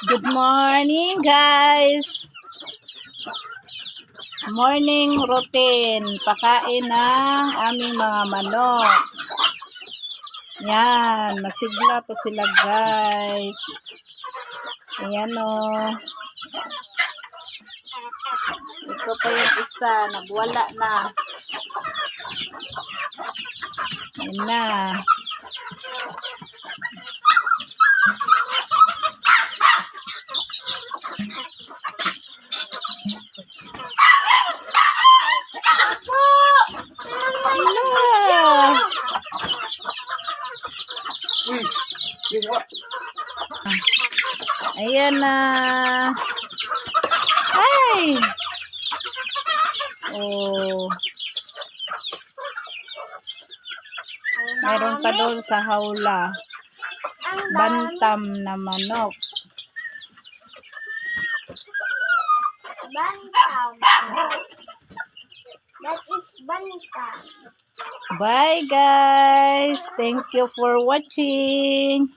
Good morning, guys. Morning routine. Pakain ng aming mga manok. Yan, masigla po sila, guys. Ayan o. Ito pa yung isa, nagwala na. Ayan na. Ayan na. Ay! Oh. Mayroon pa doon sa hawla. Bantam na manok. Bantam. That is bantam. Bye, guys. Thank you for watching.